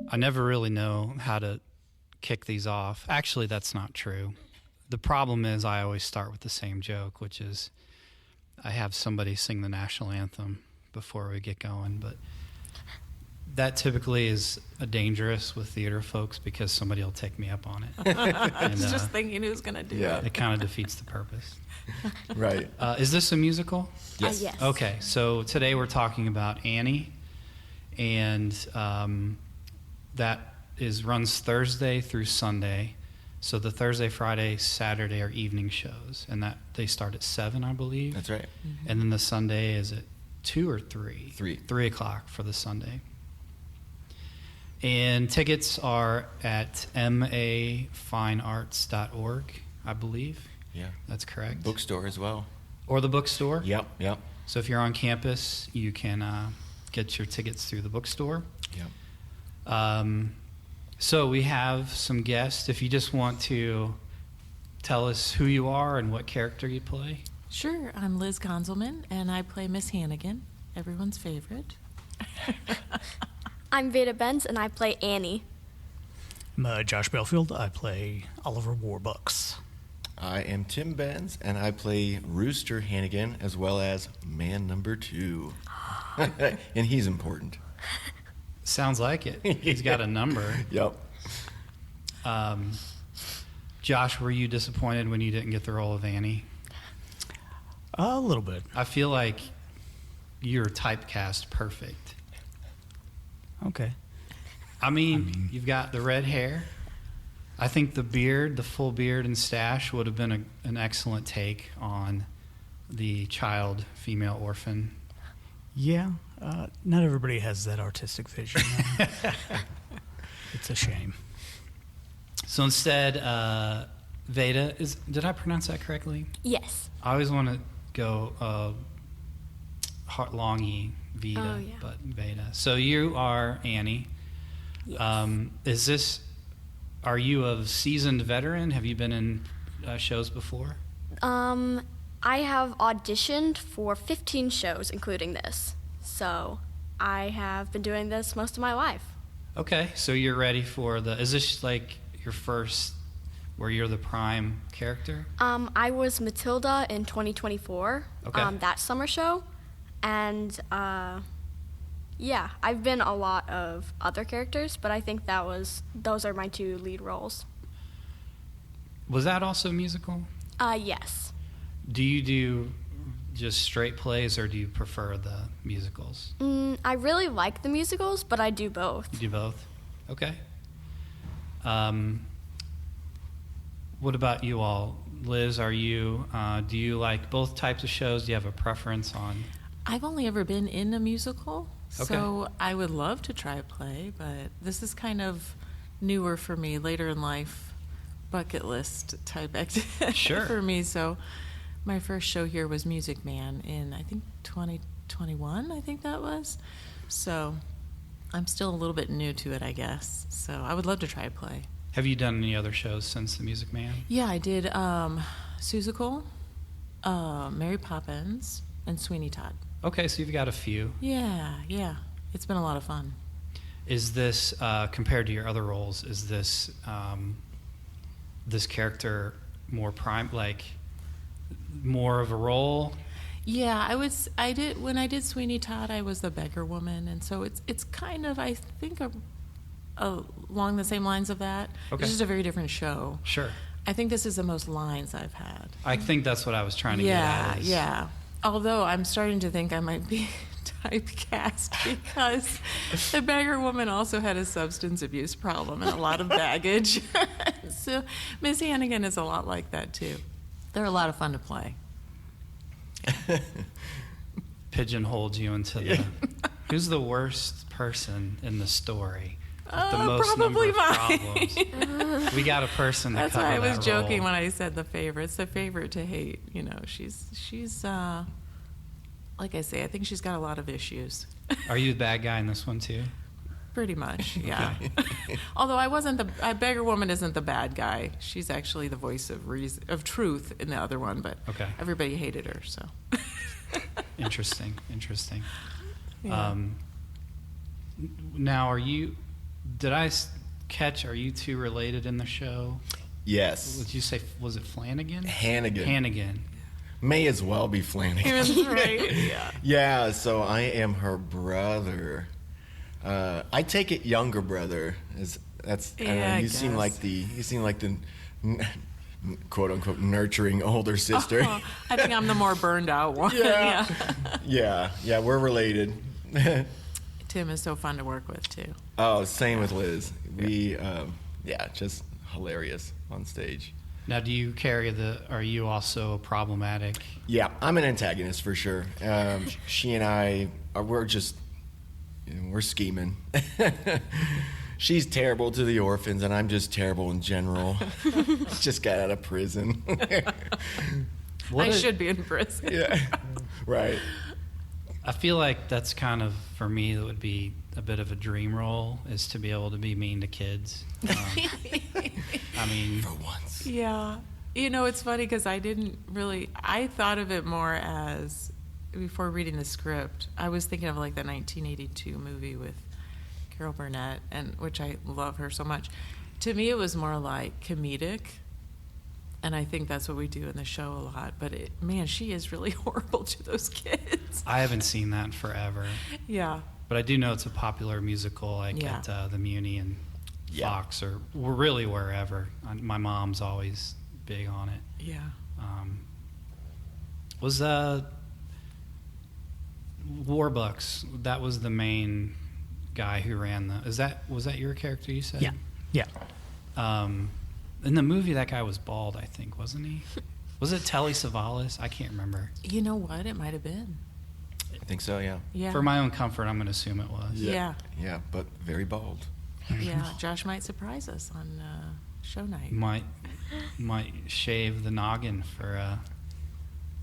I never really know how to kick these off. Actually, that's not true. The problem is I always start with the same joke, which is I have somebody sing the national anthem before we get going, but that typically is dangerous with theater folks because somebody will take me up on it. I was just thinking who's going to do it. It kind of defeats the purpose. Right. Is this a musical? Yes. Yes. Okay, so today we're talking about Annie, and that runs Thursday through Sunday. So the Thursday, Friday, Saturday are evening shows, and that they start at 7, I believe. That's right. Mm-hmm. And then the Sunday is at 2 or 3? 3. 3 o'clock for the Sunday. And tickets are at mafinearts.org, I believe. Yeah. That's correct. Bookstore as well. Or the bookstore. Yep. So if you're on campus, you can get your tickets through the bookstore. Yep. So we have some guests. If you just want to tell us who you are and what character you play. Sure, I'm Liz Gonzelman, and I play Miss Hannigan, everyone's favorite. I'm Veda Benz, and I play Annie. I'm Josh Belfield. I play Oliver Warbucks. I am Tim Benz, and I play Rooster Hannigan as well as Man Number 2. And he's important. Sounds like it. He's got a number. Yep. Josh, were you disappointed when you didn't get the role of Annie? A little bit. I feel like you're typecast perfect. Okay. I mean, you've got the red hair. I think the beard, the full beard and stash would have been an excellent take on the child female orphan. Yeah, not everybody has that artistic vision. It's a shame. So instead, Veda, did I pronounce that correctly? Yes. I always want to go long E, Veda, Oh, yeah. but Veda. So you are Annie. Yes. Are you a seasoned veteran? Have you been in shows before? I have auditioned for 15 shows, including this. So I have been doing this most of my life. Okay, so you're ready for is this like your first, where you're the prime character? I was Matilda in 2024, Okay. that summer show. And yeah, I've been a lot of other characters, but I think those are my 2 lead roles. Was that also a musical? Yes. Do you do just straight plays, or do you prefer the musicals? I really like the musicals, but I do both. You do both? Okay. What about you all? Liz, do you like both types of shows? Do you have a preference on? I've only ever been in a musical, Okay. so I would love to try a play, but this is kind of newer for me, later in life, bucket list type activity Sure. for me. So my first show here was Music Man in, I think, 2021, I think that was. So I'm still a little bit new to it, I guess. So I would love to try a play. Have you done any other shows since The Music Man? Yeah, I did Seussical, Mary Poppins, and Sweeney Todd. Okay, so you've got a few. Yeah. It's been a lot of fun. Is this, compared to your other roles, is this character more prime, like more of a role? Yeah, when I did Sweeney Todd, I was the beggar woman, and so it's kind of, I think, along the same lines of that. Okay. It's just a very different show. Sure. I think this is the most lines I've had. I think that's what I was trying to get at. Yeah. Although I'm starting to think I might be typecast because the beggar woman also had a substance abuse problem and a lot of baggage. So Miss Hannigan is a lot like that too. They're a lot of fun to play. Pigeonholed you into the. Who's the worst person in the story? With the most number probably of mine. problems. We got a person to That's cover why I was that joking role. when I said the favorite. It's the favorite to hate. You know, she's like I say, I think she's got a lot of issues. Are you the bad guy in this one too? Pretty much, yeah. Although I wasn't beggar woman isn't the bad guy. She's actually the voice of reason, of truth in the other one, but Okay. everybody hated her, so. Interesting. Yeah. Now, did I catch? Are you two related in the show? Yes. Would you say was it Flanagan? Hannigan. Hannigan. May as well be Flanagan. That's right. Yeah. Yeah, so I am her brother. I take it younger brother. That's I don't know, Yeah, I you seem guess. like the quote unquote nurturing older sister. Oh, I think I'm the more burned out one. Yeah. Yeah, we're related. Tim is so fun to work with too. Oh, same with Liz. We just hilarious on stage. Now, do you carry are you also problematic? Yeah, I'm an antagonist for sure. She and I, we're scheming. She's terrible to the orphans, and I'm just terrible in general. Just got out of prison. I should be in prison. Yeah, right. I feel like that's kind of, for me, that would be a bit of a dream role, is to be able to be mean to kids. I mean, For once. Yeah. You know, it's funny because I thought of it more as, before reading the script, I was thinking of like the 1982 movie with Carol Burnett, which I love her so much. To me, it was more like comedic. And I think that's what we do in the show a lot. But man, she is really horrible to those kids. I haven't seen that in forever. Yeah. But I do know it's a popular musical, like Yeah. at the Muni and Yeah. Fox, or really wherever. My mom's always big on it. Yeah. Was Warbucks? That was the main guy who ran was that your character? You said? Yeah. In the movie, that guy was bald, I think, wasn't he? Was it Telly Savalas? I can't remember. You know what? It might have been. I think so, yeah. Yeah. For my own comfort, I'm going to assume it was. Yeah. Yeah, but very bald. Yeah. Josh might surprise us on show night. Might shave the noggin for.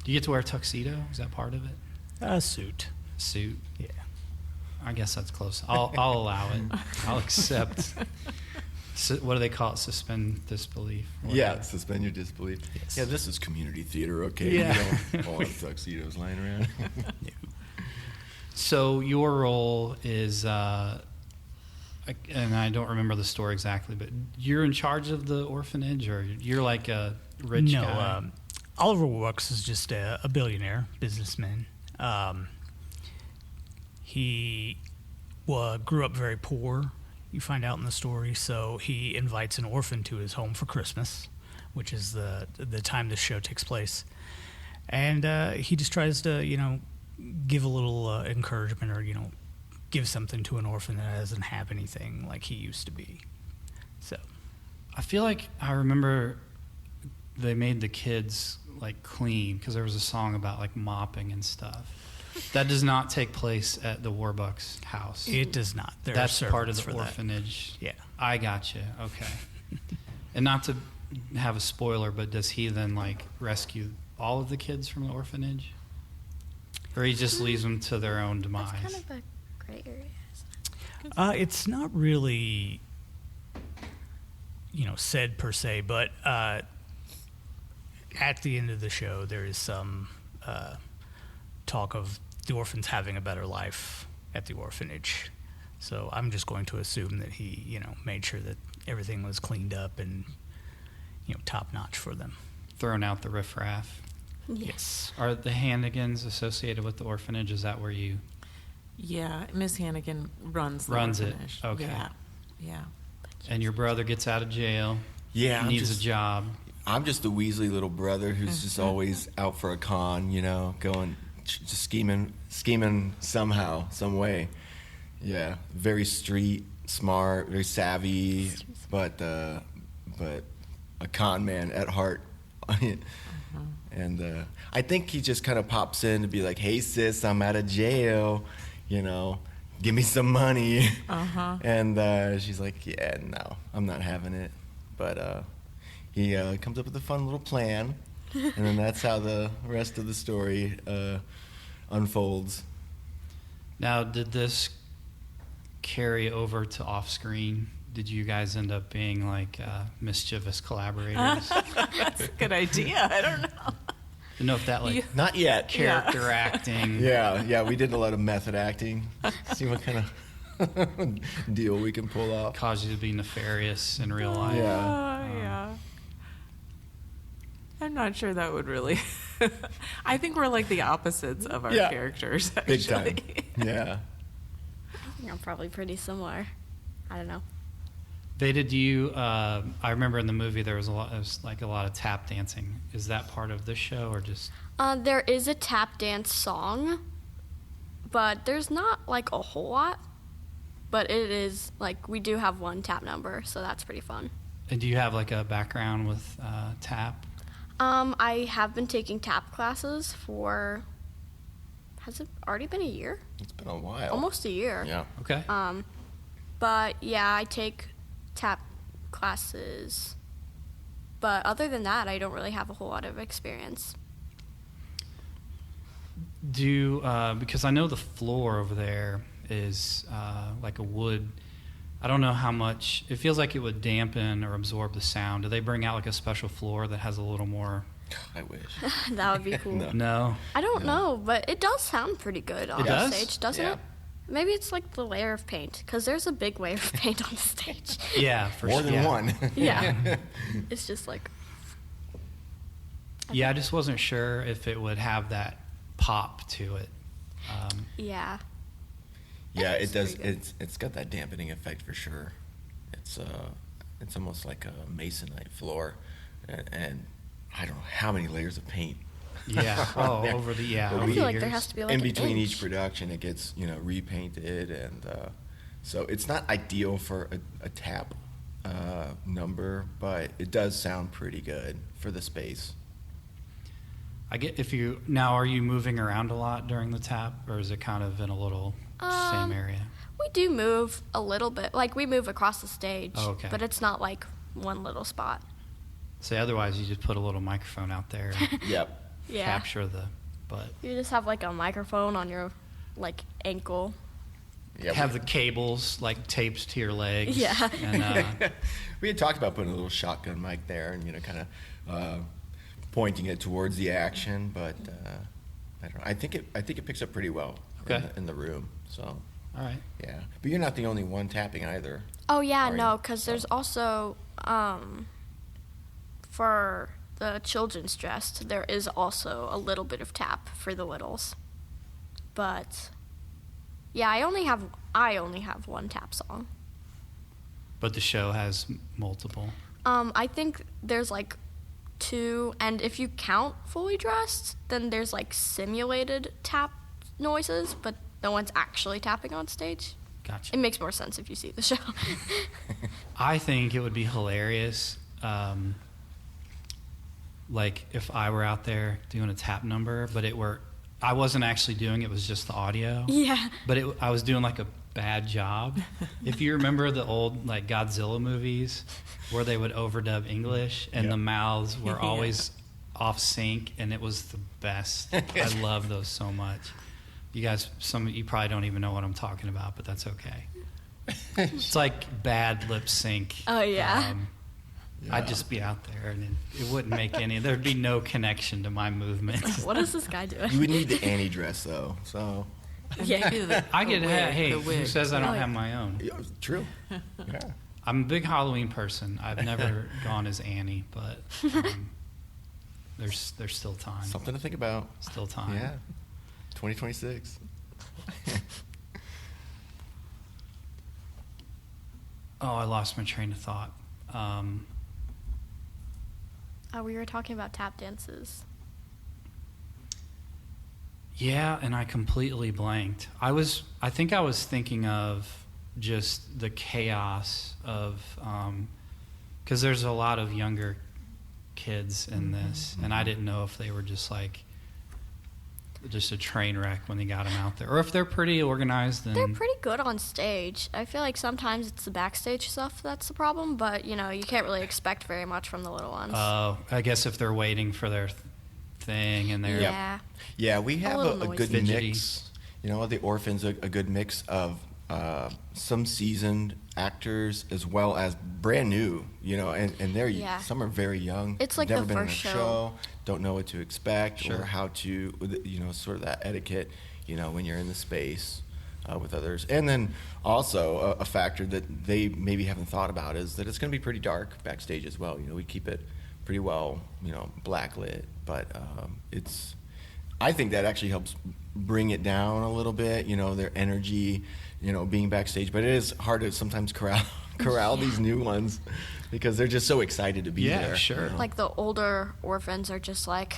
Do you get to wear a tuxedo? Is that part of it? A suit. Suit. Yeah. I guess that's close. I'll allow it. I'll accept. What do they call it? Suspend disbelief. or Yeah, whatever. suspend your disbelief. Yes. Yeah, this is community theater, okay? Yeah. We don't want tuxedos lying around. So your role is, and I don't remember the story exactly, but you're in charge of the orphanage, or you're like a rich guy? No, Oliver Warbucks is just a billionaire businessman. He grew up very poor, you find out in the story, so he invites an orphan to his home for Christmas, which is the time this show takes place. And he just tries to, give a little encouragement or, give something to an orphan that doesn't have anything like he used to be. So, I feel like I remember they made the kids like clean because there was a song about like mopping and stuff. That does not take place at the Warbucks house. it does not. There That's are part of servants the for that. orphanage. Yeah. I gotcha. Okay. And not to have a spoiler, but does he then like rescue all of the kids from the orphanage? Or he just leaves them to their own demise? That's kind of a gray area. It's not really, said per se, but at the end of the show, there is some talk of the orphans having a better life at the orphanage. So I'm just going to assume that he, made sure that everything was cleaned up and, top notch for them. Thrown out the riffraff. Yes. Are the Hannigans associated with the orphanage? Is that where you... Yeah, Miss Hannigan runs the Runs it, orphanage. okay. Yeah. And your brother gets out of jail. Yeah, He needs a job. I'm just the Weasley little brother who's just always out for a con, going, just scheming somehow, some way. Yeah, very street smart, very savvy, but a con man at heart. And I think he just kind of pops in to be like, "Hey sis, I'm out of jail, give me some money." And she's like, "Yeah, no, I'm not having it." But he comes up with a fun little plan, and then that's how the rest of the story unfolds. Now, did this carry over to off-screen? Did you guys end up being like mischievous collaborators? That's a good idea. I don't know. Don't know if that like Not yet. character acting. Yeah, we did a lot of method acting. See what kind of deal we can pull off. Cause you to be nefarious in real life. Yeah. Yeah. I'm not sure that would really. I think we're like the opposites of our Yeah. characters. Big time. Actually. Yeah. I think I'm probably pretty similar. I don't know. Veda, do you? I remember in the movie there was a lot of tap dancing. Is that part of this show or just? There is a tap dance song, but there's not like a whole lot. But it is like we do have one tap number, so that's pretty fun. And do you have like a background with tap? I have been taking tap classes for. Has it already been a year? It's been a while. Almost a year. Yeah. Okay. But yeah, I take tap classes. But other than that, I don't really have a whole lot of experience. Because I know the floor over there is like a wood. I don't know how much. It feels like it would dampen or absorb the sound. Do they bring out like a special floor that has a little more? I wish. That would be cool. No. No. I don't know, but it does sound pretty good on It the does? stage, doesn't Yeah. it? Maybe it's like the layer of paint, because there's a big layer of paint on the stage. Yeah, for More sure. than Yeah. one. Yeah. It's just like, Yeah, I just wasn't sure if it would have that pop to it. yeah. Yeah, it It's does. pretty good. It's got that dampening effect for sure. It's almost like a masonite floor, and I don't know how many layers of paint. Yeah. on Oh, there. over the yeah. But over I the feel like there years. has to be like in an between inch. each production, it gets repainted, and so it's not ideal for a tap number, but it does sound pretty good for the space. I get if you now are you moving around a lot during the tap, or is it kind of in a little same area? We do move a little bit. Like, we move across the stage. Oh, okay. But it's not like one little spot. So otherwise, you just put a little microphone out there and Yep. Yeah. capture the. But You just have like a microphone on your like ankle. Yeah. have the cables like taped to your legs. Yeah. And we had talked about putting a little shotgun mic there, and kind of pointing it towards the action, but I don't know. I think it picks up pretty well Okay. in the room. So all right. yeah, but you're not the only one tapping either. Oh yeah, Are no, you? because there's also for the children's dressed, there is also a little bit of tap for the littles. But yeah, I only have one tap song. But the show has multiple. I think there's like two, and if you count fully dressed, then there's like simulated tap noises, but no one's actually tapping on stage. Gotcha. It makes more sense if you see the show. I think it would be hilarious, like if I were out there doing a tap number, but I wasn't actually doing it, was just the audio. Yeah. But I was doing like a bad job. If you remember the old like Godzilla movies where they would overdub English and Yep. the mouths were Yeah. always off sync, and it was the best. I love those so much. You guys, some of you probably don't even know what I'm talking about, but that's okay. It's like bad lip sync. Oh, yeah. I'd just be out there, and it wouldn't make any. There'd be no connection to my movements. What is this guy doing? You would need the Annie dress though. So Yeah. Maybe the- I the could wig, have. Hey, the who wig. says I don't Oh, have yeah. my own? yeah, true. Yeah. I'm a big Halloween person. I've never gone as Annie, but there's still time. Something to think about. Still time. Yeah. 2026. Oh, I lost my train of thought. We were talking about tap dances. Yeah, and I completely blanked. I think I was thinking of just the chaos of, because there's a lot of younger kids in this, and I didn't know if they were just a train wreck when they got them out there, or if they're pretty organized. And They're pretty good on stage. I feel like sometimes it's the backstage stuff that's the problem, but you can't really expect very much from the little ones. I guess if they're waiting for their thing and they're Yeah. Yeah, we have little a good noisy. mix. The Orphans, a good mix of some seasoned actors as well as brand new. And they're Yeah. some are very young. It's like never the been in a first show. show, don't know what to expect Sure. or how to, sort of that etiquette. When you're in the space. with others. And then also a factor that they maybe haven't thought about is that it's going to be pretty dark backstage as well. We keep it pretty well, black lit, but I think that actually helps bring it down a little bit, their energy, being backstage. But it is hard to sometimes corral these new ones because they're just so excited to be there. Yeah, sure. Like the older orphans are just like,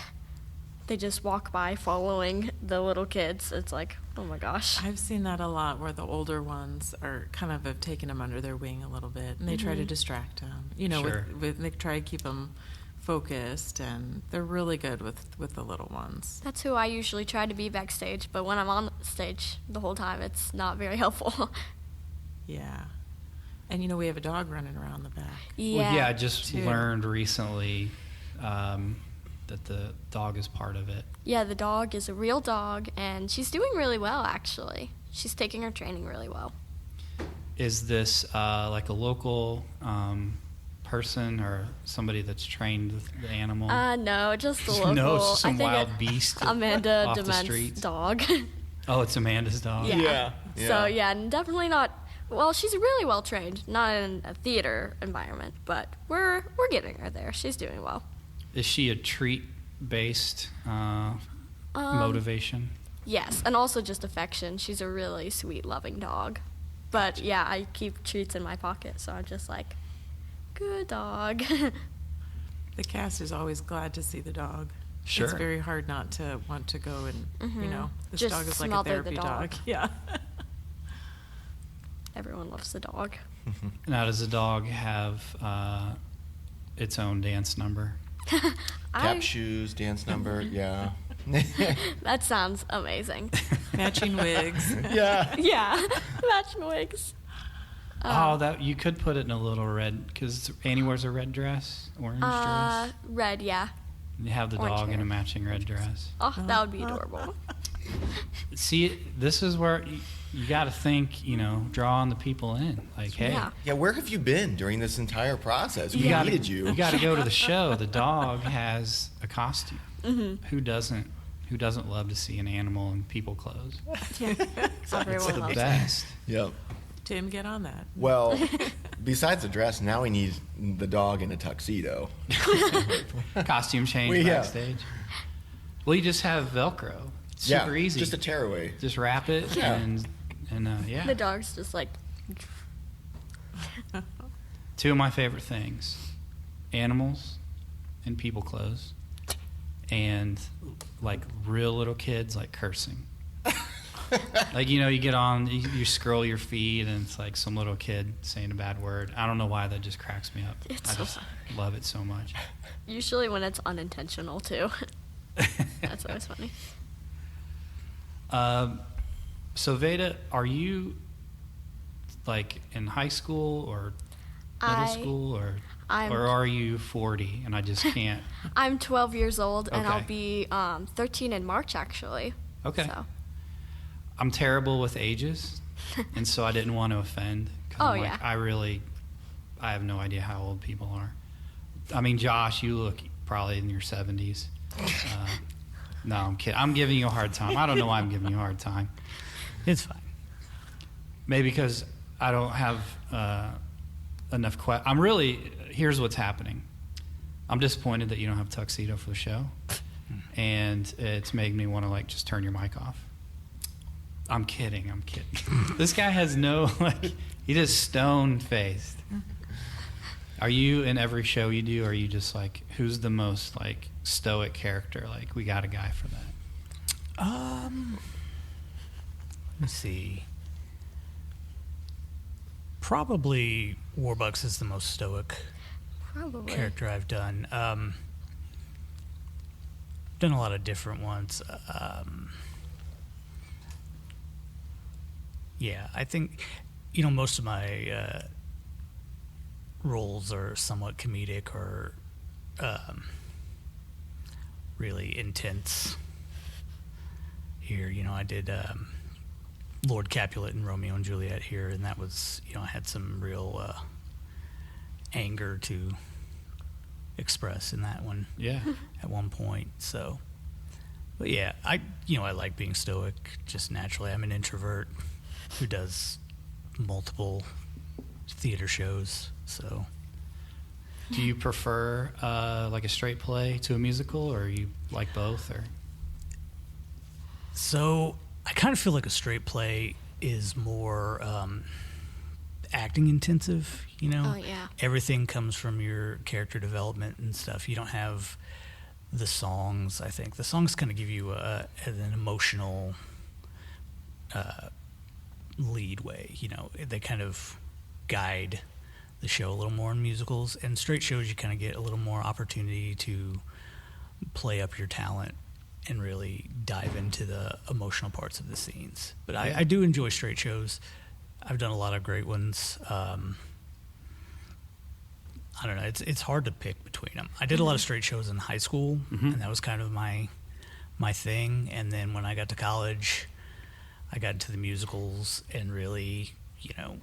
they just walk by following the little kids. It's like, oh my gosh. I've seen that a lot where the older ones are kind of have taken them under their wing a little bit, and they try to distract them. Sure. They try to keep them focused, and they're really good with the little ones. That's who I usually try to be backstage, but when I'm on stage the whole time, it's not very helpful. Yeah. And we have a dog running around the back. Well, yeah, I just too. learned recently that the dog is part of it. Yeah, the dog is a real dog, and she's doing really well, actually. She's taking her training really well. Is this like a local person or somebody that's trained with the animal? No, just a local. No, it's just some I think wild beast Amanda off the Dement's streets. dog. Oh, it's Amanda's dog. Yeah. Yeah. So, yeah, definitely not. Well, she's really well trained, not in a theater environment, but we're getting her there. She's doing well. Is she a treat-based motivation? Yes, and also just affection. She's a really sweet, loving dog. But yeah, I keep treats in my pocket, so I'm just like, good dog. The cast is always glad to see the dog. Sure. It's very hard not to want to go and, this Just dog is like a smother the therapy dog. dog. Yeah. Everyone loves the dog. Now, does the dog have its own dance number? Tap shoes, dance number, yeah. That sounds amazing. Matching wigs. Yeah. Yeah, matching wigs. Oh, that you could put it in a little red because Annie wears a red dress, orange dress. Red, yeah. You have the orange dog in hair. a matching red dress. Oh, that would be adorable. See, this is where you got to think. Draw on the people in. Like, hey, Yeah. Yeah, where have you been during this entire process? We gotta- needed you. You got to go to the show. The dog has a costume. Who doesn't? Who doesn't love to see an animal in people clothes? Everyone It's the loves it. best. Yep. Tim, get on that. Well, besides the dress, now we need the dog in a tuxedo. Costume change Yeah. backstage. Well, you just have Velcro. It's super easy. Just a tearaway. Just wrap it Yeah. and yeah. The dog's just like, Two of my favorite things: animals and people clothes, and like real little kids like cursing. Like you get on, you scroll your feed, and it's like some little kid saying a bad word. I don't know why that just cracks me up. It's I so just love it so much. usually when it's unintentional, too. That's always funny. So Veda, are you like in high school or middle school, or I'm- are you 40 and I just can't? I'm 12 years old, and I'll Okay. be 13 in March, actually. Okay. So. I'm terrible with ages, and so I didn't want to offend. 'Cause Oh, I'm like, yeah. I have no idea how old people are. I mean, Josh, you look probably in your 70s. No, I'm kidding. I'm giving you a hard time. I don't know why I'm giving you a hard time. It's fine. Maybe because I don't have enough here's what's happening. I'm disappointed that you don't have a tuxedo for the show, and it's made me want to just turn your mic off. I'm kidding. This guy has no he just stone faced. Are you in every show you do? Or are you just who's the most stoic character? We got a guy for that. Let me see. Probably Warbucks is the most stoic Probably. character I've done. Done a lot of different ones. Yeah, I think most of my roles are somewhat comedic or really intense. Here, I did Lord Capulet in Romeo and Juliet here, and that was, I had some real anger to express in that one Yeah. at one point. So, but yeah, I like being stoic just naturally. I'm an introvert. who does multiple theater shows. So, Do you prefer like a straight play to a musical, or you like both? Or so I kind of feel like a straight play is more acting intensive. You know, Oh, yeah. everything comes from your character development and stuff. You don't have the songs. I think the songs kind of give you an emotional lead way. You know, they kind of guide the show a little more in musicals. And straight shows, you kind of get a little more opportunity to play up your talent and really dive into the emotional parts of the scenes. But I do enjoy straight shows. I've done a lot of great ones. I don't know. It's hard to pick between them. I did a lot of straight shows in high school, and that was kind of my thing. And then when I got to college, I got into the musicals, and really, you know,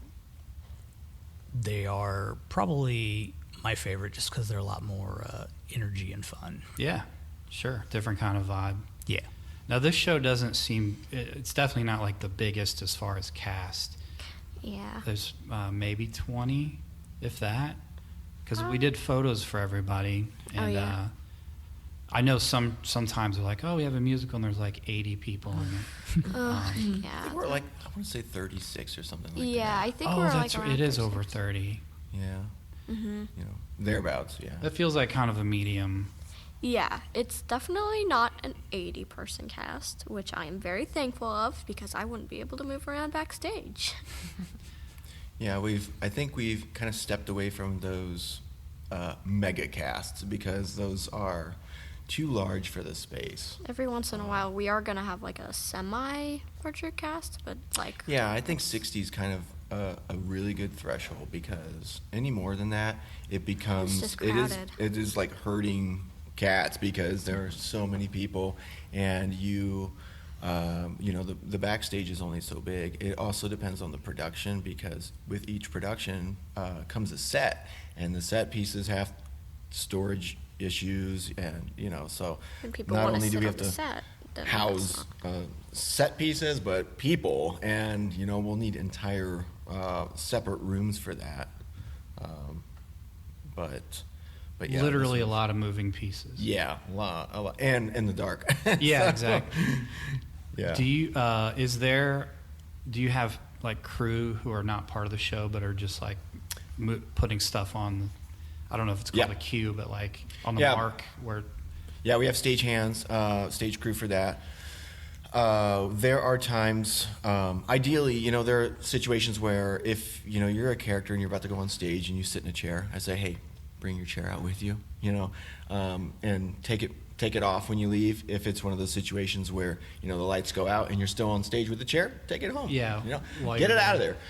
they are probably my favorite just because they're a lot more energy and fun. yeah, sure, different kind of vibe. Yeah. Now this show doesn't seem. It's definitely not like the biggest as far as cast. Yeah. There's maybe 20, if that, because we did photos for everybody, and yeah. I know sometimes they're like, oh, we have a musical, and there's like 80 people in it. Yeah. We're like, I want to say 36 or something like Yeah, I that. think Oh, we're that's like right. around It is 36. over 30. Yeah. You know, thereabouts. Yeah. That feels like kind of a medium. Yeah, it's definitely not an 80-person cast, which I am very thankful of because I wouldn't be able to move around backstage. Yeah, I think we've kind of stepped away from those mega casts because those are too large for the space. Every once in a while, we are going to have like a semi-larger cast, but like... Yeah, I think 60 is kind of a really good threshold because any more than that, it becomes just it crowded. is like herding cats because there are so many people, and you know, the backstage is only so big. It also depends on the production because with each production comes a set, and the set pieces have storage issues, and you know, so When people not want only to do we sit have on the to set, then house that's set pieces, but people, and you know, we'll need entire separate rooms for that. But yeah, Literally this a was- lot of moving pieces. Yeah, a lot, and in the dark. Yeah, So, exactly. Yeah. Do you have like crew who are not part of the show but are just like putting stuff on? I don't know if it's called Yeah. a queue, but like on the Yeah. mark where. Yeah, we have stage hands, stage crew for that. There are times, ideally, you know, there are situations where if, you know, you're a character and you're about to go on stage and you sit in a chair, I say, hey, bring your chair out with you, you know, and take it off when you leave. If it's one of those situations where, you know, the lights go out and you're still on stage with the chair, take it home. Yeah, You know, while get you're it out of there. there.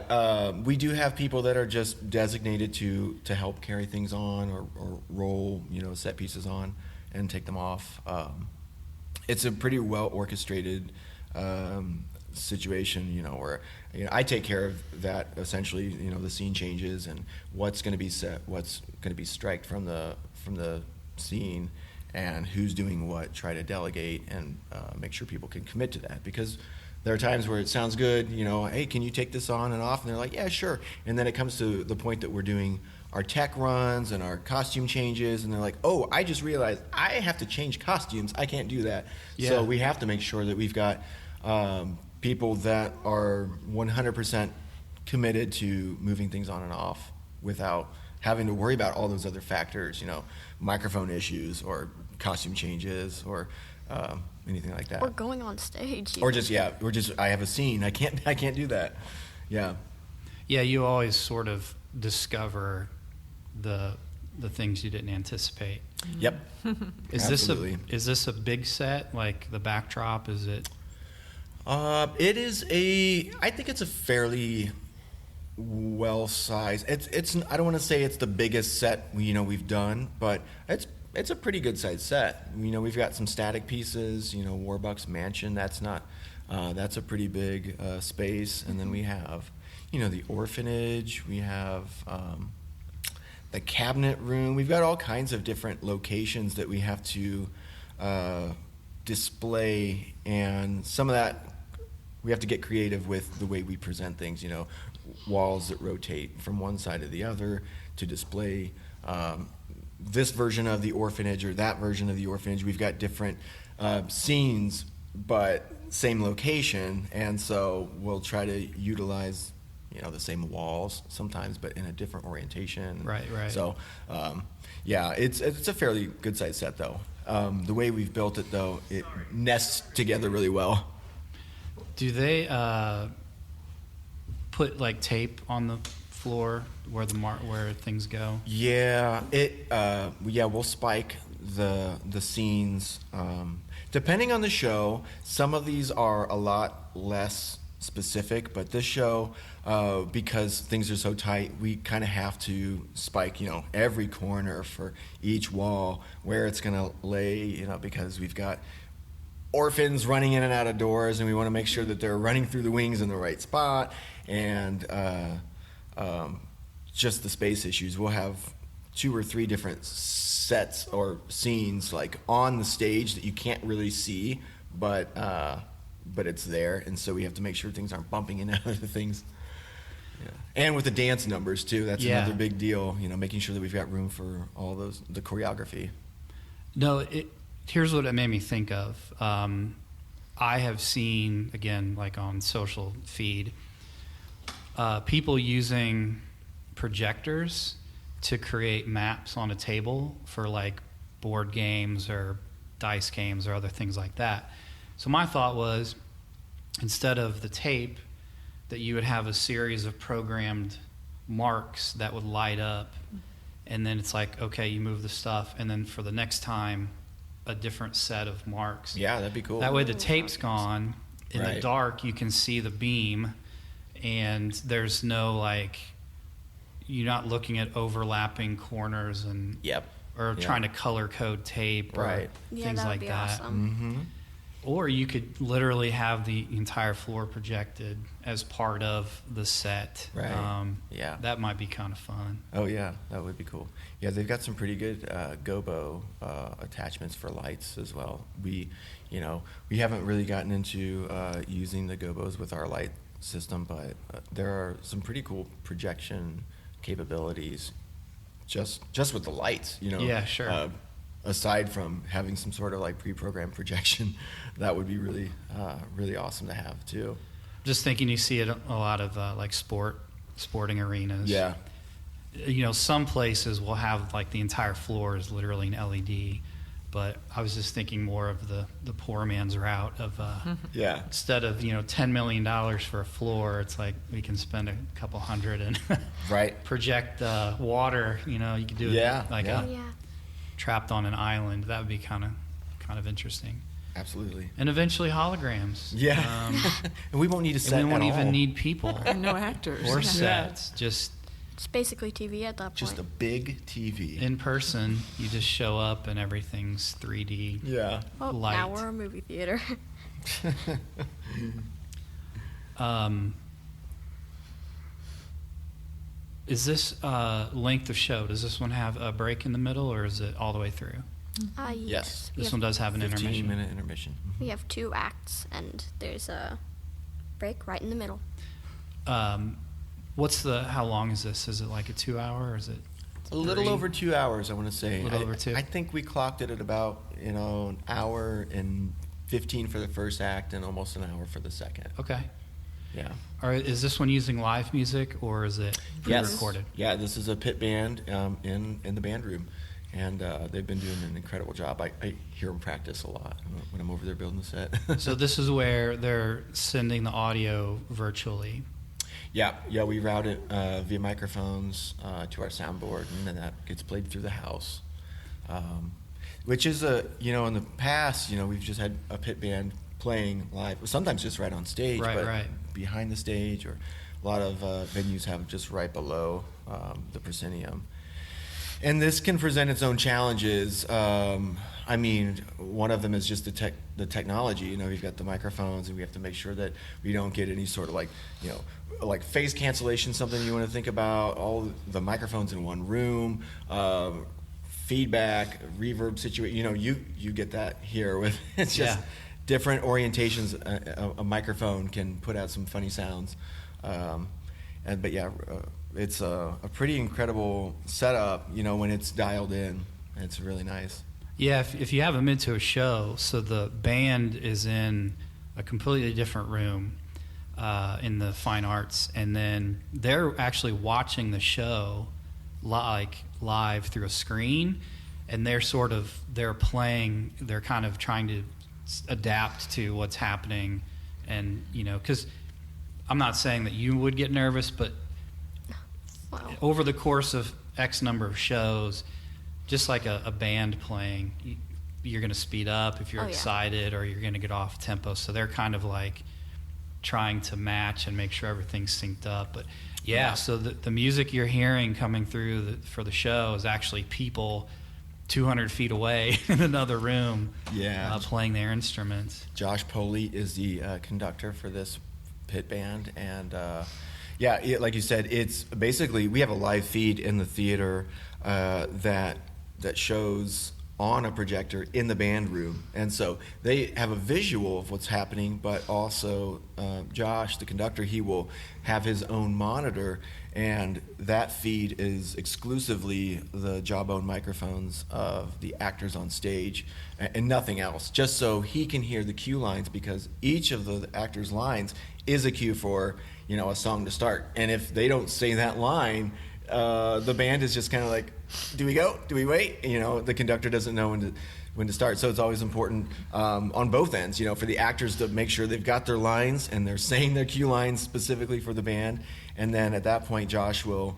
But we do have people that are just designated to help carry things on or roll, you know, set pieces on and take them off. It's a pretty well orchestrated situation, you know, where, you know, I take care of that essentially, you know, the scene changes and what's going to be set, what's going to be striked from the scene, and who's doing what. Try to delegate and make sure people can commit to that, because there are times where it sounds good, you know, hey, can you take this on and off? And they're like, yeah, sure. And then it comes to the point that we're doing our tech runs and our costume changes, and they're like, oh, I just realized I have to change costumes. I can't do that. Yeah. So we have to make sure that we've got people that are 100% committed to moving things on and off without having to worry about all those other factors, you know, microphone issues or costume changes or anything like that. Or going on stage. Or even. just I have a scene. I can't do that. Yeah. Yeah, you always sort of discover the things you didn't anticipate. Yep. Is Absolutely. this a big set? Like the backdrop, is it? It is I think it's a fairly well sized. It's I don't want to say it's the biggest set we've done, but it's a pretty good sized set. You know, we've got some static pieces. You know, Warbucks Mansion. That's a pretty big space, and then we have, you know, the orphanage. We have the cabinet room. We've got all kinds of different locations that we have to display, and some of that we have to get creative with the way we present things. You know, walls that rotate from one side to the other to display this version of the orphanage or that version of the orphanage. We've got different scenes, but same location, and so we'll try to utilize, you know, the same walls sometimes, but in a different orientation. Right. So, yeah, it's a fairly good sized set though. The way we've built it though, it nests together really well. Do they put like tape on the floor where where things go? Yeah, we'll spike the scenes. Depending on the show, some of these are a lot less specific, but this show, because things are so tight, we kind of have to spike, you know, every corner for each wall where it's going to lay, you know, because we've got orphans running in and out of doors, and we want to make sure that they're running through the wings in the right spot, and just the space issues. We'll have 2 or 3 different sets or scenes like on the stage that you can't really see, but it's there, and so we have to make sure things aren't bumping into other things. Yeah. And with the dance numbers too, that's another big deal. You know, making sure that we've got room for all the choreography. No, here's what it made me think of. I have seen, again, like on social feed, people using projectors to create maps on a table for like board games or dice games or other things like that. So my thought was, instead of the tape, that you would have a series of programmed marks that would light up, and then it's like, okay, you move the stuff, and then for the next time, a different set of marks. Yeah, that'd be cool. That way the tape's gone. In Right. the dark, you can see the beam, and there's no, like, you're not looking at overlapping corners and Yep. or Yeah. trying to color code tape or Right. Yeah, things that would like be that. awesome. Mm-hmm. Or you could literally have the entire floor projected as part of the set. Right. Yeah. That might be kind of fun. Oh yeah, that would be cool. Yeah, they've got some pretty good gobo attachments for lights as well. We haven't really gotten into using the gobos with our light system, but there are some pretty cool projection capabilities just with the lights. You know. Yeah, sure. Aside from having some sort of like pre-programmed projection, that would be really really awesome to have too. Just thinking, you see it a lot of like sporting arenas. Yeah. You know, some places will have like the entire floor is literally an LED, but I was just thinking more of the poor man's route of Yeah. instead of, you know, $10 million for a floor, it's like we can spend a couple hundred and Right. project water. You know, you could do it Yeah, like yeah. Yeah. trapped on an island. That would be kind of interesting. Absolutely. And eventually holograms. Yeah. And we won't need a set And we won't at even all. need people And no actors. or Yeah. sets. Just It's basically TV at that point. Just a big TV. in person, you just show up and everything's 3D. Yeah. Well, light. now we're a movie theater. Is this length of show, does this one have a break in the middle, or is it all the way through? Yes. We This have, one does have an intermission. 15-minute intermission. we have 2 acts, and there's a break right in the middle. How long is this? Is it like a 2-hour, or is it A little 3? over 2 hours, I want to say. A little over 2? I think we clocked it at about, an hour and 15 for the first act and almost an hour for the second. Okay. Yeah. Or is this one using live music, or is it pre-recorded? Yeah, this is a pit band in the band room, and they've been doing an incredible job. I hear them practice a lot when I'm over there building the set. So this is where they're sending the audio virtually. Yeah, we route it via microphones to our soundboard, and then that gets played through the house. Which is in the past, we've just had a pit band playing live, sometimes just right on stage, Right, but right. behind the stage, or a lot of venues have just right below the proscenium. And this can present its own challenges. I mean, one of them is just the technology. We've got the microphones, and we have to make sure that we don't get any sort of like phase cancellation, something you want to think about. All the microphones in one room, feedback, reverb situation. You get that here with it's just Yeah. different orientations, a microphone can put out some funny sounds. But yeah, it's a pretty incredible setup, when it's dialed in. It's really nice. Yeah, if you have them into a show, so the band is in a completely different room in the fine arts, and then they're actually watching the show live through a screen, and they're playing, they're kind of trying to adapt to what's happening, and because I'm not saying that you would get nervous, but over the course of X number of shows, just like a band playing, you're going to speed up if you're excited, or you're going to get off tempo. So they're kind of like trying to match and make sure everything's synced up. But so the music you're hearing coming through for the show is actually people 200 feet away in another room playing their instruments. Josh Poley is the conductor for this pit band, and like you said, it's basically, we have a live feed in the theater that shows on a projector in the band room, and so they have a visual of what's happening, but also Josh, the conductor, he will have his own monitor, and that feed is exclusively the jawbone microphones of the actors on stage and nothing else, just so he can hear the cue lines, because each of the actors' lines is a cue for a song to start. And if they don't say that line, the band is just kind of like, do we go? Do we wait? The conductor doesn't know when to start. So it's always important on both ends, for the actors to make sure they've got their lines and they're saying their cue lines specifically for the band. And then at that point, Josh will,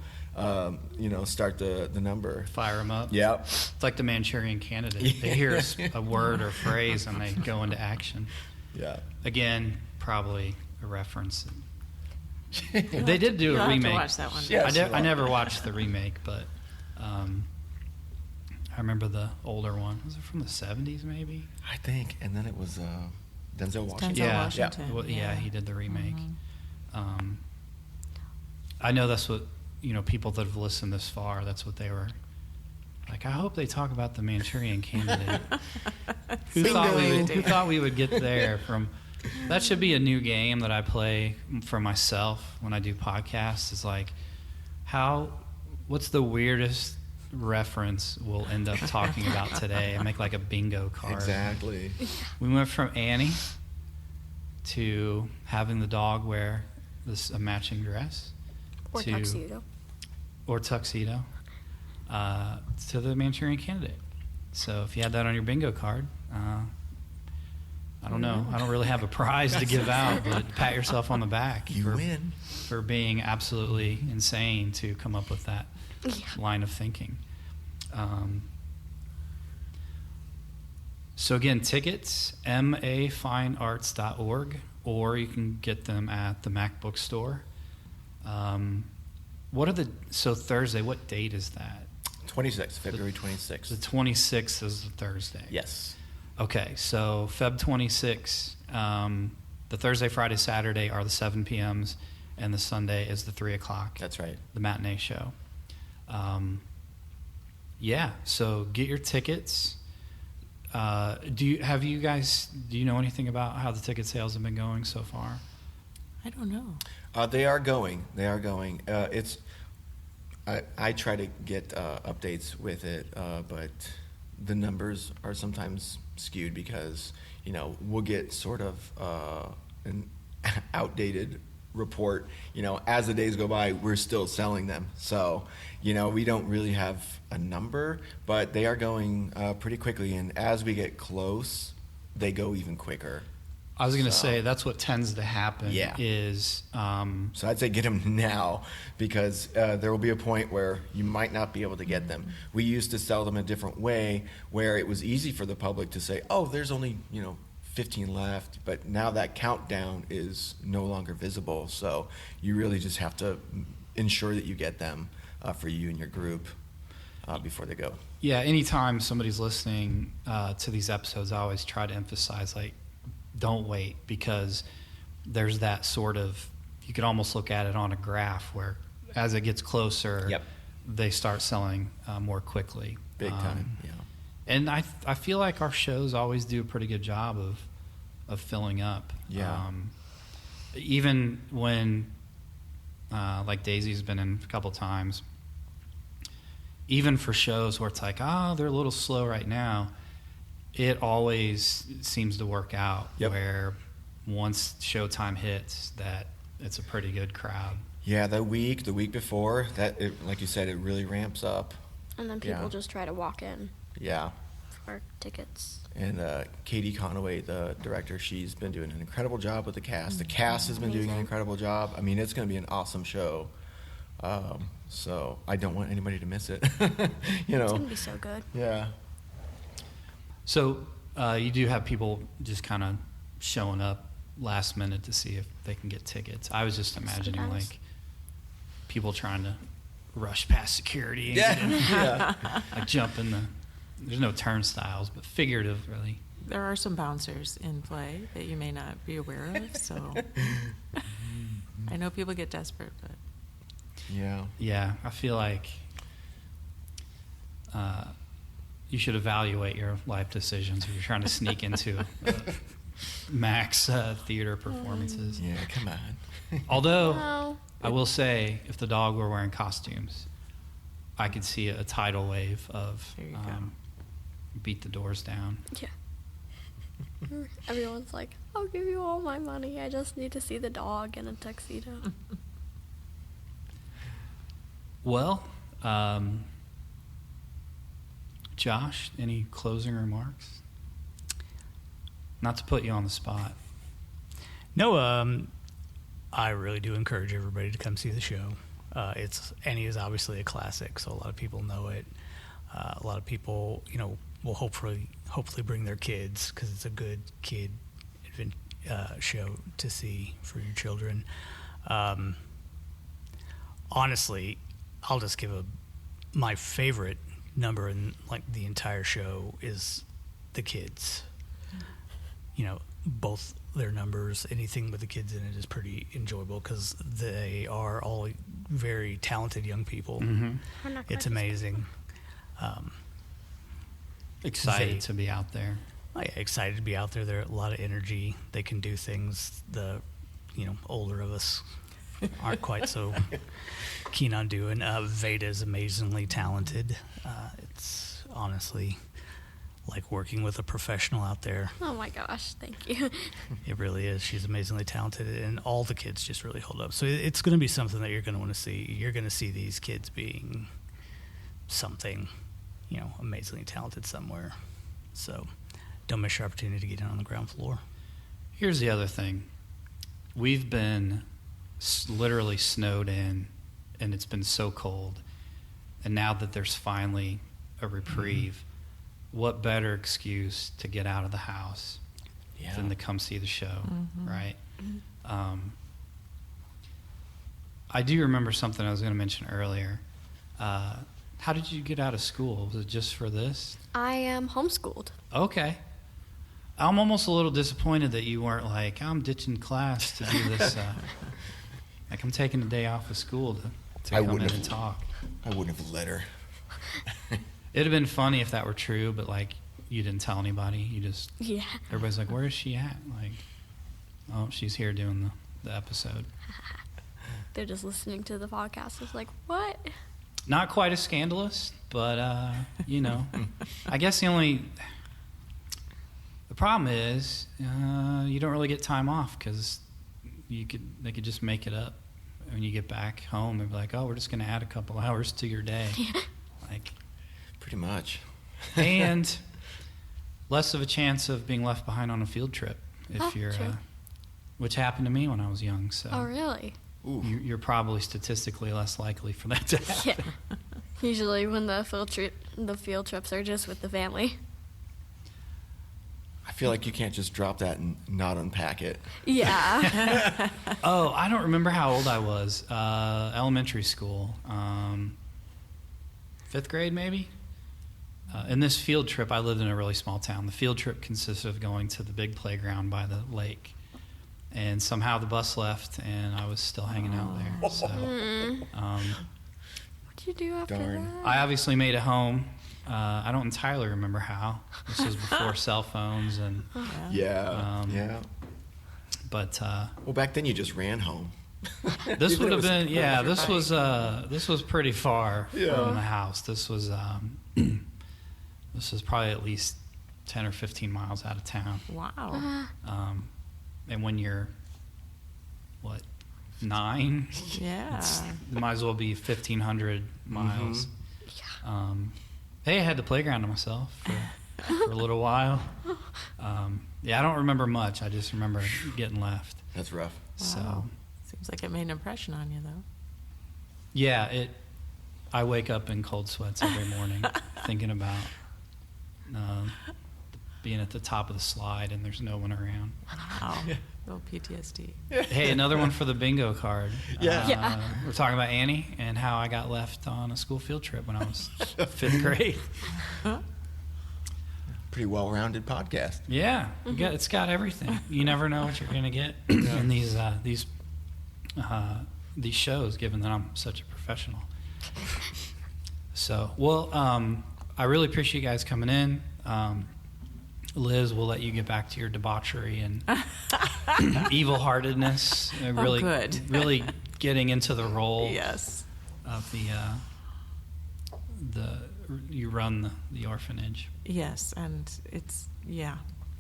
start the number. Fire them up. Yeah. It's like the Manchurian Candidate. They hear a word or phrase and they go into action. Yeah. Again, probably a reference. They did do a remake. Have to watch that one. Yes. I never watched the remake, but I remember the older one. Was it from the 70s, maybe? I think. And then it was Denzel Washington. Denzel Washington. Well, he did the remake. I know that's what people that have listened this far. That's what they were like. I hope they talk about the Manchurian Candidate. Who thought we would get there from? That should be a new game that I play for myself when I do podcasts. Is like, what's the weirdest reference we'll end up talking about today, and make like a bingo card. Exactly. We went from Annie to having the dog wear a matching dress. Or tuxedo. Or tuxedo. To the Manchurian Candidate. So if you had that on your bingo card, I don't know. I don't really have a prize to give out, but pat yourself on the back. You win. For being absolutely insane to come up with that line of thinking. So again, tickets, mafinearts.org, or you can get them at the MacBook Store. So Thursday, what date is that? 26th, February 26th. The 26th is the Thursday. Yes. Okay, so Feb 26, the Thursday, Friday, Saturday are the 7 p.m.s, and the Sunday is the 3 o'clock. That's right. The matinee show. So get your tickets. Do you know anything about how the ticket sales have been going so far? I don't know. They are going. I try to get updates with it, but the numbers are sometimes skewed because we'll get sort of an outdated report. As the days go by, we're still selling them, so we don't really have a number, but they are going pretty quickly, and as we get close, they go even quicker. I was going to say that's what tends to happen. Yeah. Is so I'd say get them now, because there will be a point where you might not be able to get them. We used to sell them a different way, where it was easy for the public to say, "Oh, there's only 15 left," but now that countdown is no longer visible. So you really just have to ensure that you get them for you and your group before they go. Yeah. Anytime somebody's listening to these episodes, I always try to emphasize don't wait, because there's that sort of, you could almost look at it on a graph where as it gets closer, they start selling more quickly. Big time, yeah. And I feel like our shows always do a pretty good job of filling up. Yeah. Even when, like Daisy's been in a couple times, even for shows where it's like, they're a little slow right now, it always seems to work out. Yep. Where once showtime hits, that it's a pretty good crowd. Yeah, the week before, like you said, it really ramps up. And then people Yeah. just try to walk in Yeah. for tickets. And Katie Conaway, the director, she's been doing an incredible job with the cast. The cast has been doing an Amazing. incredible job. I mean, it's going to be an awesome show. So I don't want anybody to miss it. You know. It's gonna be so good. Yeah. So you do have people just kind of showing up last minute to see if they can get tickets. I was just imagining Sometimes. like people trying to rush past security and Yeah. get in, Yeah. like jump in the. There's no turnstiles, but figurative, really. There are some bouncers in play that you may not be aware of, so I know people get desperate, but Yeah. Yeah, I feel like you should evaluate your life decisions if you're trying to sneak into max theater performances. Yeah. Come on. Although No. I will say, if the dog were wearing costumes, I could see a tidal wave of There you go. beat the doors down. Yeah. Everyone's like, I'll give you all my money. I just need to see the dog in a tuxedo. Well, Josh, any closing remarks? Not to put you on the spot. No, I really do encourage everybody to come see the show. Annie is obviously a classic, so a lot of people know it. A lot of people, will hopefully bring their kids because it's a good kid show to see for your children. Honestly, I'll just give my favorite number in like the entire show is the kids. Both their numbers, anything with the kids in it is pretty enjoyable because they are all very talented young people. Mm-hmm. I'm not It's gonna- amazing. Excited They- to be out there. Excited to be out there. They're a lot of energy. They can do things the older of us aren't quite so keen on doing. Veda is amazingly talented. It's honestly like working with a professional out there. Oh my gosh, thank you. It really is. She's amazingly talented, and all the kids just really hold up. So it's going to be something that you're going to want to see. You're going to see these kids being something, amazingly talented somewhere. So don't miss your opportunity to get in on the ground floor. Here's the other thing. We've been literally snowed in, and it's been so cold. And now that there's finally a reprieve, what better excuse to get out of the house Yeah. than to come see the show, right? I do remember something I was going to mention earlier. How did you get out of school? Was it just for this? I am homeschooled. Okay. I'm almost a little disappointed that you weren't like, I'm ditching class to do this. Like, I'm taking a day off of school to I come in wouldn't and have- talk. I wouldn't have let her. It'd have been funny if that were true, but, like, you didn't tell anybody. You just, Yeah. everybody's like, where is she at? Like, oh, she's here doing the episode. They're just listening to the podcast. It's like, what? Not quite as scandalous, but, I guess the problem is you don't really get time off because they could just make it up. When you get back home, they'd be like, oh, we're just going to add a couple hours to your day. Like, Pretty much. and less of a chance of being left behind on a field trip if Oh, you're, true. which happened to me when I was young. So Oh, really? Ooh. you're probably statistically less likely for that to happen. Yeah. Usually when the field trips are just with the family. I feel like you can't just drop that and not unpack it. Yeah. Oh, I don't remember how old I was. Elementary school. 5th grade, maybe? In this field trip, I lived in a really small town. The field trip consisted of going to the big playground by the lake. And somehow the bus left, and I was still hanging out there. So What'd you do after Darn. that? I obviously made it home, I don't entirely remember how. This was before cell phones, and Yeah. but Well, back then you just ran home. this would have been Yeah. This was pretty far from the house. This was probably at least 10 or 15 miles out of town. Wow. And when you're 9, Yeah. it might as well be 1,500 miles. Hey, I had the playground to myself for a little while. I don't remember much. I just remember getting left. That's rough. So, Wow. Seems like it made an impression on you, though. yeah, I wake up in cold sweats every morning thinking about being at the top of the slide and there's no one around. Wow. Little PTSD. Hey, another one for the bingo card. Yeah. We're talking about Annie and how I got left on a school field trip when I was 5th grade. Pretty well-rounded podcast. Yeah, it's got everything. You never know what you're going to get in these shows, given that I'm such a professional. So, well, I really appreciate you guys coming in. Liz, we'll let you get back to your debauchery and evil-heartedness. Really, good. really getting into the role Yes. of you run the orphanage. Yes, and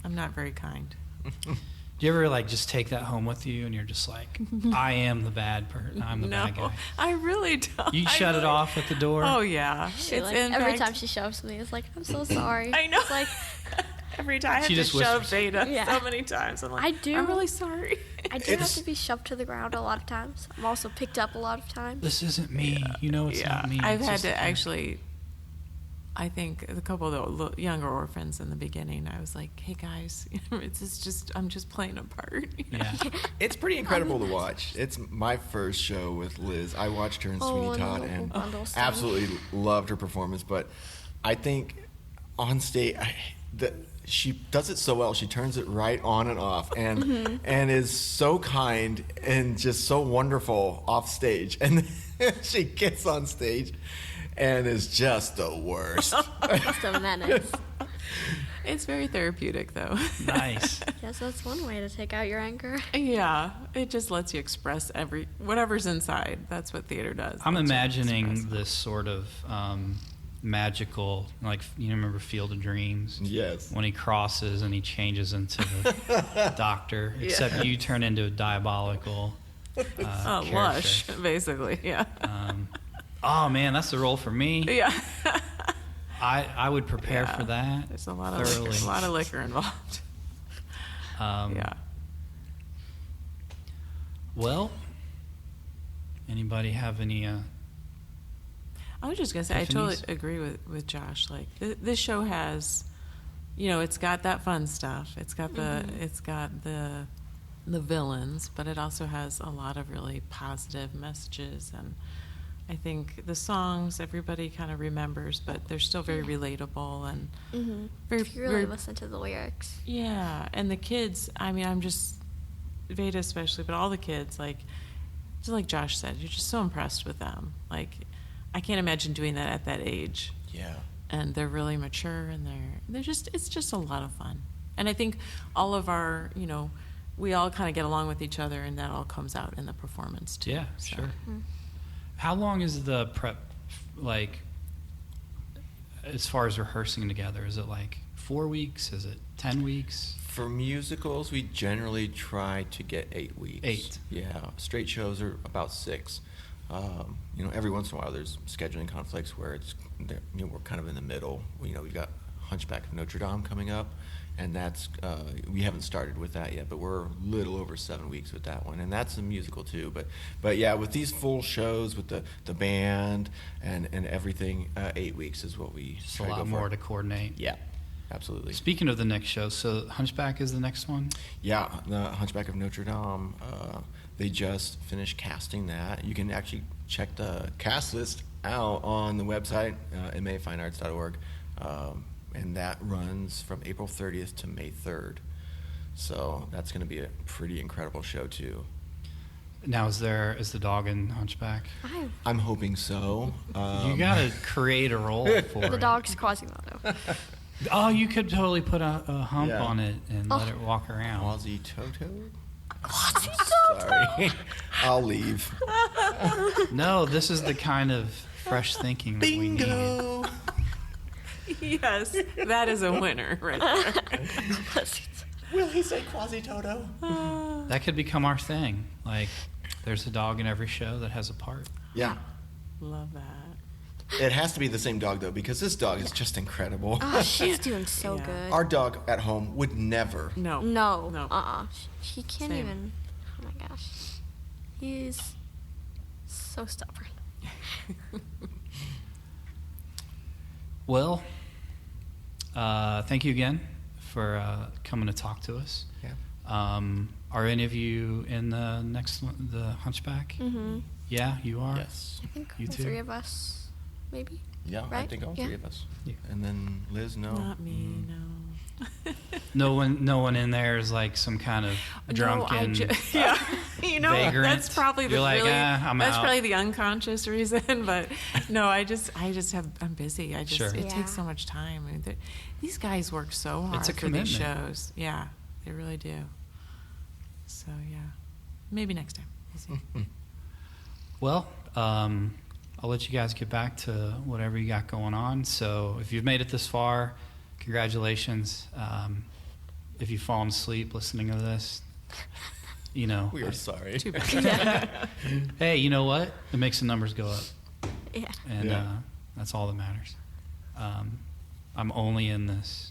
I'm not very kind. Do you ever just take that home with you and you're just like, I am the bad person. I'm the bad guy. I really don't. You shut it off at the door. Oh yeah. Every time she shoves me, it's like, I'm so sorry. I know. It's like, Every time I have She to just shove whispers. Veda Yeah. so many times. I'm like, I do. I'm really sorry. I do have to be shoved to the ground a lot of times. I'm also picked up a lot of times. This isn't me. You know it's not me. I've It's had just to the- actually. I think a couple of the younger orphans in the beginning, I was like, "Hey guys, I'm just playing a part." Yeah. It's pretty incredible to watch. It's my first show with Liz. I watched her in Sweeney and Todd the and bundles thing. absolutely loved her performance. But I think on stage, she does it so well. She turns it right on and off, and and is so kind and just so wonderful off stage. And then she gets on stage and is just the worst. Just a menace. It's very therapeutic, though. Nice. Yes, that's one way to take out your anger. Yeah, it just lets you express whatever's inside. That's what theater does. I'm Lets you imagining express. this sort of magical, you remember Field of Dreams? Yes. When he crosses and he changes into the doctor, except you turn into a diabolical character. Lush, basically. Yeah. Oh man, that's the role for me. Yeah. I would prepare for that. There's a lot of thoroughly. liquor involved. Yeah. Well, anybody have any? I was just gonna say, I totally Epiphanies? agree with Josh. Like this show has, it's got that fun stuff. It's got the villains, but it also has a lot of really positive messages. And I think the songs everybody kind of remembers, but they're still very relatable and very, If you really very listen to the lyrics. yeah. And the kids, I'm just Veda especially, but all the kids, just like Josh said, you're just so impressed with them. I can't imagine doing that at that age. Yeah. And they're really mature, and it's just a lot of fun. And I think all of our, we all kind of get along with each other, and that all comes out in the performance too. Yeah, So, sure. How long is the prep, as far as rehearsing together? Is it 4 weeks? Is it 10 weeks? For musicals, we generally try to get 8 weeks. 8. Yeah. Straight shows are about 6. Every once in a while there's scheduling conflicts where we're kind of in the middle. We've got Hunchback of Notre Dame coming up, and that's we haven't started with that yet, but we're a little over 7 weeks with that one, and that's a musical too. But yeah, with these full shows with the band and everything, 8 weeks is what we Just a try to lot go more for. to coordinate. Yeah, absolutely. Speaking of the next show, so Hunchback is the next one? Yeah, the Hunchback of Notre Dame. They just finished casting that. You can actually check the cast list out on the website, mafinearts.org, and that runs from April 30th to May 3rd. So that's going to be a pretty incredible show too. Now, is the dog in Hunchback? I'm hoping so. You gotta create a role for The it. dog's Quasimodo. Oh, you could totally put a hump Yeah. on it and let it walk around. Quasi-Toto? Quasimodo. Sorry. I'll leave. No, this is the kind of fresh thinking that we need. Bingo! Yes, that is a winner right there. Will he say Quasi-Toto? That could become our thing. Like, there's a dog in every show that has a part. Yeah. Love that. It has to be the same dog, though, because this dog is just incredible. Oh, she's doing so Yeah. good. Our dog at home would never. No. No. No. He can't Same. even. Oh my gosh. He's so stubborn. Well, thank you again for coming to talk to us. Yeah. Are any of you in the next one, the Hunchback? Mm-hmm. Yeah, you are? Yes. I think You the too? 3 of us, maybe. Yeah, I Right? think all Yeah. 3 of us. Yeah. And then Liz, no. Not me, no. No one in there is like some kind of drunken. Yeah, you know, vagrant. that's probably the You're like, really, I'm that's out. probably the unconscious reason. But no, I'm busy. Sure. It Yeah. takes so much time. I mean, these guys work so hard It's a for these commitment. shows. Yeah, they really do. So yeah, maybe next time. We'll see. Well, I'll let you guys get back to whatever you got going on. So if you've made it this far, congratulations. If you've fallen asleep listening to this, you know. We are sorry. Too bad. Hey, you know what? It makes the numbers go up. Yeah. And Yeah. that's all that matters. I'm only in this.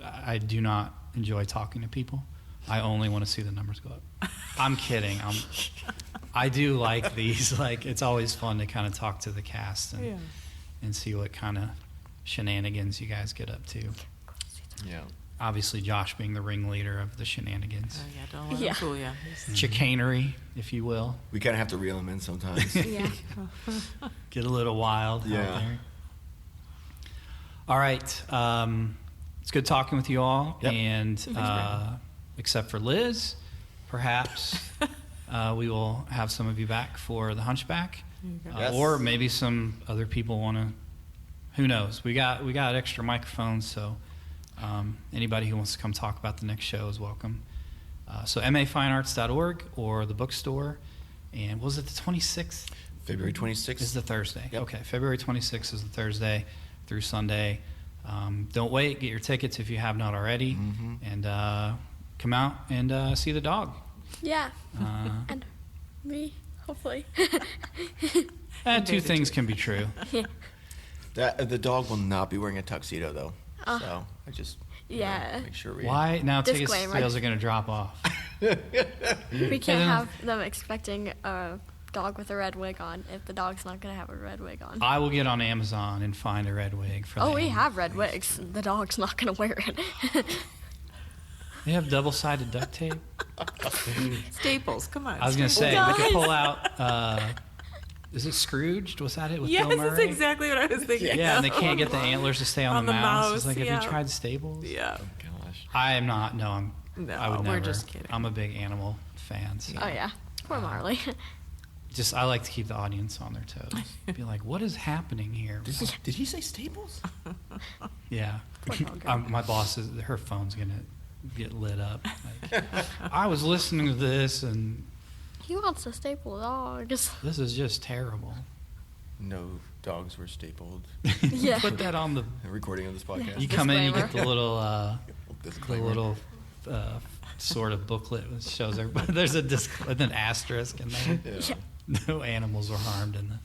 I do not enjoy talking to people. I only want to see the numbers go up. I'm kidding. I do like these. Like, it's always fun to kind of talk to the cast and, Yeah. and see what kind of shenanigans you guys get up to. Yeah. Obviously, Josh being the ringleader of the shenanigans. Oh, yeah, don't let Yeah. him fool you. Chicanery, if you will. We kind of have to reel him in sometimes. Yeah. Get a little wild out Yeah. there. All right. It's good talking with you all. Yep. And except for Liz, perhaps we will have some of you back for the Hunchback. There you go. Yes. Or maybe some other people want to. Who knows? We got extra microphones, so anybody who wants to come talk about the next show is welcome. So mafinearts.org or the bookstore. And was it the 26th? February 26th. Is the Thursday. Yep. Okay, February 26th is the Thursday through Sunday. Don't wait. Get your tickets if you have not already. Mhm. And come out and see the dog. Yeah. Uh, And me, hopefully. two things can be true. The dog will not be wearing a tuxedo, though. Oh. So I just Yeah. make sure we. Why? Now ticket Disclaimer. sales are going to drop off. We can't then- have them expecting a dog with a red wig on if the dog's not going to have a red wig on. I will get on Amazon and find a red wig for Oh, the we animal. have red wigs. The dog's not going to wear it. They have double-sided duct tape. Staples, come on. I was going to Staples. say, we could Guys. pull out, is it Scrooged? Was that it with Yes, Bill that's Murray? exactly what I was thinking. Yeah, and they of. can't get the antlers to stay on, the mouse. It's like, have yeah. you tried Staples? Yeah. Gosh. I am not. No, No, I would never. we're just kidding. I'm a big animal fan. So Oh, yeah. Poor Marley. just I like to keep the audience on their toes. Be like, what is happening here? Did he say Staples? Yeah. Poor dog girl. My boss is her phone's gonna get lit up. Like, I was listening to this, and He wants to staple dogs. this is just terrible. No dogs were stapled. Yeah. Put that on the. The recording of this podcast. You come in, you get Disclaimer. the little. The Disclaimer. little sort of booklet that shows everybody. There's an asterisk in there. Yeah. No animals were harmed in the.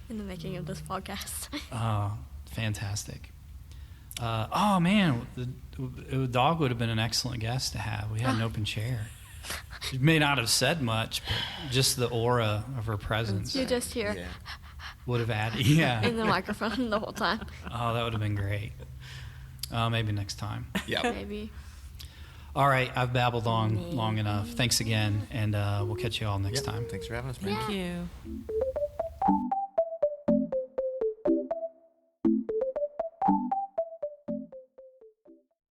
In the making of this podcast. Oh, fantastic. Oh man, the dog would have been an excellent guest to have. We had an open chair. She may not have said much, but just the aura of her presence You just hear Yeah. would have added. Yeah. in the microphone the whole time. Oh, that would have been great. Maybe next time. Yeah. Maybe. All right, I've babbled on long enough. Thanks again, and we'll catch you all next Yep. time. Thanks for having us, man. Thank you.